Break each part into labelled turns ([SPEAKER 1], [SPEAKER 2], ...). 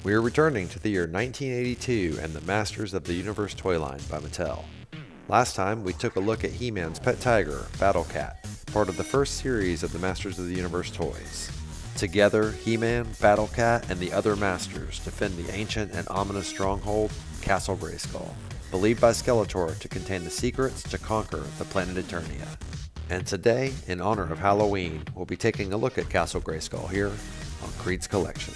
[SPEAKER 1] We are returning to the year 1982 and the Masters of the Universe toy line by Mattel. Last time, we took a look at He-Man's pet tiger, Battle Cat, part of the first series of the Masters of the Universe toys. Together, He-Man, Battle Cat, and the other Masters defend the ancient and ominous stronghold, Castle Grayskull, believed by Skeletor to contain the secrets to conquer the planet Eternia. And today, in honor of Halloween, we'll be taking a look at Castle Grayskull here on Creed's Collection.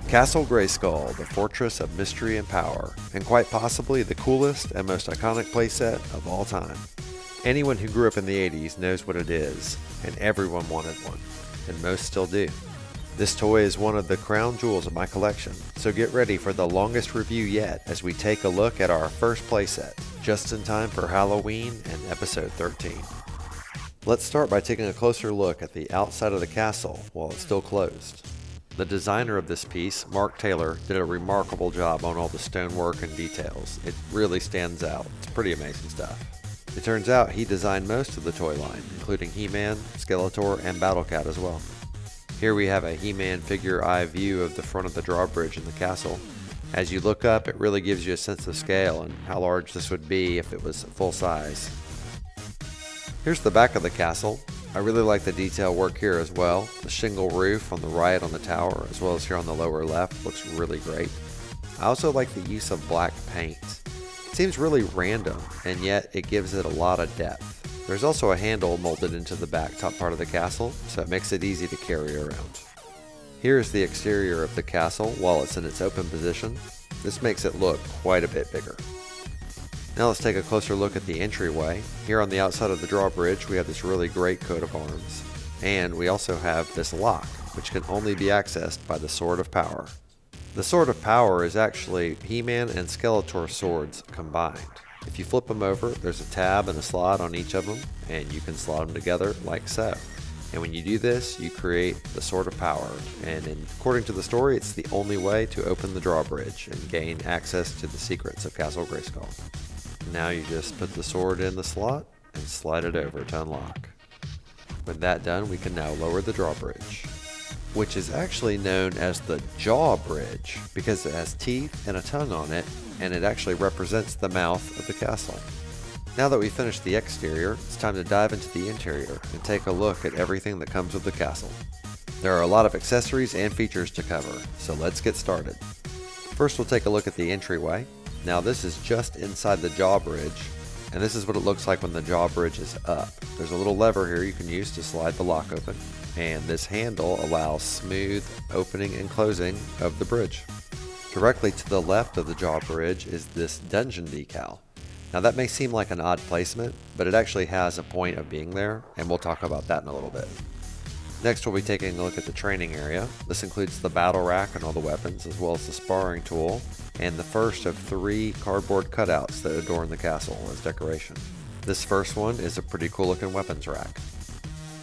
[SPEAKER 1] Castle Grayskull, the fortress of mystery and power, and quite possibly the coolest and most iconic playset of all time. Anyone who grew up in the 80s knows what it is, and everyone wanted one, and most still do. This toy is one of the crown jewels of my collection, so get ready for the longest review yet as we take a look at our first playset, just in time for Halloween and episode 13. Let's start by taking a closer look at the outside of the castle while it's still closed. The designer of this piece, Mark Taylor, did a remarkable job on all the stonework and details. It really stands out. It's pretty amazing stuff. It turns out he designed most of the toy line, including He-Man, Skeletor, and Battle Cat as well. Here we have a He-Man figure eye view of the front of the drawbridge in the castle. As you look up, it really gives you a sense of scale and how large this would be if it was full size. Here's the back of the castle. I really like the detail work here as well. The shingle roof on the right on the tower, as well as here on the lower left, looks really great. I also like the use of black paint. It seems really random, and yet it gives it a lot of depth. There's also a handle molded into the back top part of the castle, so it makes it easy to carry around. Here is the exterior of the castle while it's in its open position. This makes it look quite a bit bigger. Now let's take a closer look at the entryway. Here on the outside of the drawbridge we have this really great coat of arms. And we also have this lock, which can only be accessed by the Sword of Power. The Sword of Power is actually He-Man and Skeletor swords combined. If you flip them over, there's a tab and a slot on each of them, and you can slot them together like so. And when you do this, you create the Sword of Power, and according to the story, it's the only way to open the drawbridge and gain access to the secrets of Castle Grayskull. Now you just put the sword in the slot and slide it over to unlock. With that done, we can now lower the drawbridge, which is actually known as the jaw bridge because it has teeth and a tongue on it, and it actually represents the mouth of the castle. Now that we've finished the exterior, it's time to dive into the interior and take a look at everything that comes with the castle. There are a lot of accessories and features to cover, so let's get started. First, we'll take a look at the entryway. Now this is just inside the jaw bridge, and this is what it looks like when the jaw bridge is up. There's a little lever here you can use to slide the lock open, and this handle allows smooth opening and closing of the bridge. Directly to the left of the jaw bridge is this dungeon decal. Now that may seem like an odd placement, but it actually has a point of being there, and we'll talk about that in a little bit. Next we'll be taking a look at the training area. This includes the battle rack and all the weapons, as well as the sparring tool, and the first of 3 cardboard cutouts that adorn the castle as decoration. This first one is a pretty cool looking weapons rack.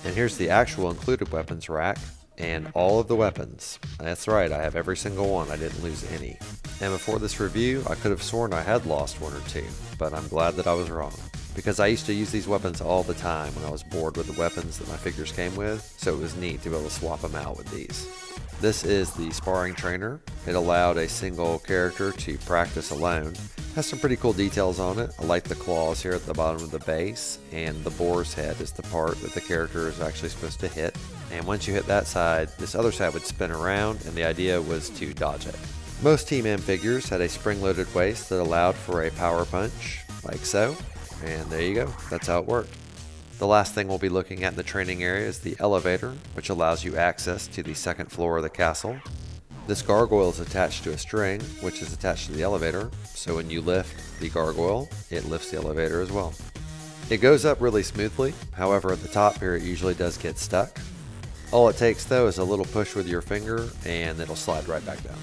[SPEAKER 1] And here's the actual included weapons rack, and all of the weapons. That's right, I have every single one, I didn't lose any. And before this review, I could have sworn I had lost 1 or 2, but I'm glad that I was wrong, because I used to use these weapons all the time when I was bored with the weapons that my figures came with, so it was neat to be able to swap them out with these. This is the sparring trainer. It allowed a single character to practice alone. Has some pretty cool details on it. I like the claws here at the bottom of the base, and the boar's head is the part that the character is actually supposed to hit. And once you hit that side, this other side would spin around, and the idea was to dodge it. Most He-Man figures had a spring-loaded waist that allowed for a power punch, like so. And there you go, that's how it worked. The last thing we'll be looking at in the training area is the elevator, which allows you access to the second floor of the castle. This gargoyle is attached to a string, which is attached to the elevator, so when you lift the gargoyle, it lifts the elevator as well. It goes up really smoothly, however at the top here it usually does get stuck. All it takes though is a little push with your finger and it'll slide right back down.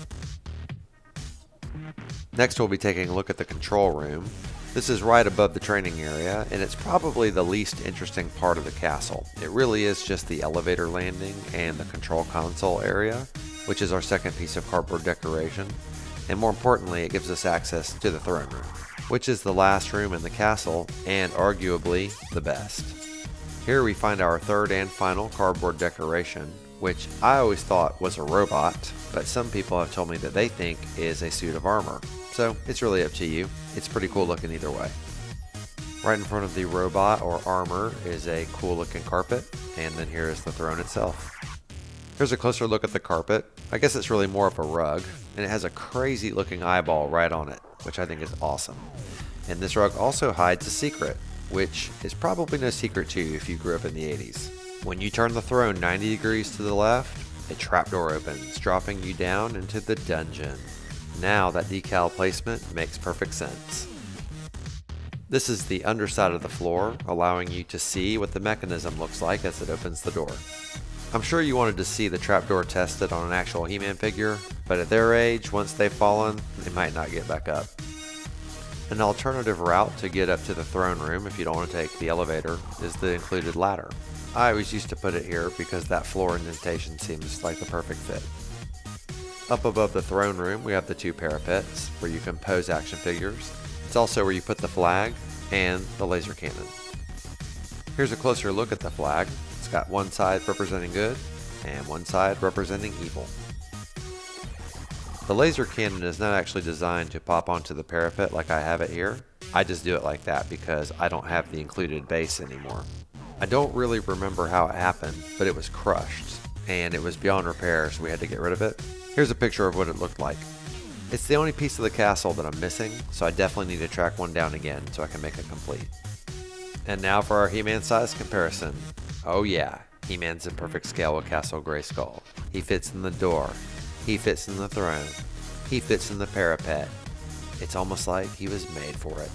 [SPEAKER 1] Next we'll be taking a look at the control room. This is right above the training area, and it's probably the least interesting part of the castle. It really is just the elevator landing and the control console area, which is our second piece of cardboard decoration, and more importantly, it gives us access to the throne room. which is the last room in the castle and arguably the best. Here we find our third and final cardboard decoration, which I always thought was a robot, but some people have told me that they think is a suit of armor. So it's really up to you. It's pretty cool looking either way. Right in front of the robot or armor is a cool looking carpet, and then here is the throne itself. Here's a closer look at the carpet. I guess it's really more of a rug, and it has a crazy looking eyeball right on it, which I think is awesome. And this rug also hides a secret, which is probably no secret to you if you grew up in the 80s. When you turn the throne 90 degrees to the left, a trapdoor opens, dropping you down into the dungeon. Now that decal placement makes perfect sense. This is the underside of the floor, allowing you to see what the mechanism looks like as it opens the door. I'm sure you wanted to see the trapdoor tested on an actual He-Man figure, but at their age, once they've fallen, they might not get back up. An alternative route to get up to the throne room if you don't want to take the elevator is the included ladder. I always used to put it here because that floor indentation seems like the perfect fit. Up above the throne room we have the two parapets where you can pose action figures. It's also where you put the flag and the laser cannon. Here's a closer look at the flag. It's got one side representing good and one side representing evil. The laser cannon is not actually designed to pop onto the parapet like I have it here. I just do it like that because I don't have the included base anymore. I don't really remember how it happened, but it was crushed and it was beyond repair, so we had to get rid of it. Here's a picture of what it looked like. It's the only piece of the castle that I'm missing, so I definitely need to track one down again so I can make it complete. And now for our He-Man size comparison. Oh yeah, He-Man's in perfect scale with Castle Grayskull. He fits in the door. He fits in the throne. He fits in the parapet. It's almost like he was made for it.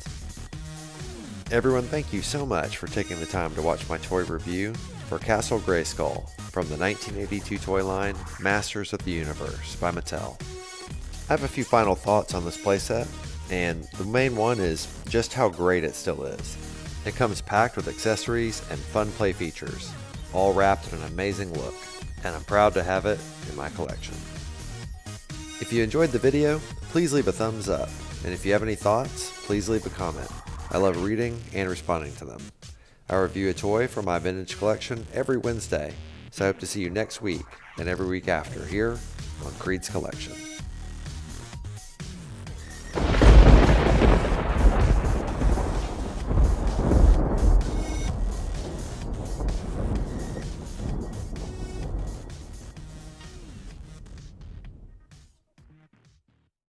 [SPEAKER 1] Everyone, thank you so much for taking the time to watch my toy review for Castle Grayskull from the 1982 toy line Masters of the Universe by Mattel. I have a few final thoughts on this playset, and the main one is just how great it still is. It comes packed with accessories and fun play features, all wrapped in an amazing look, and I'm proud to have it in my collection. If you enjoyed the video, please leave a thumbs up, and if you have any thoughts, please leave a comment. I love reading and responding to them. I review a toy from my vintage collection every Wednesday, so I hope to see you next week and every week after here on Creed's Collection.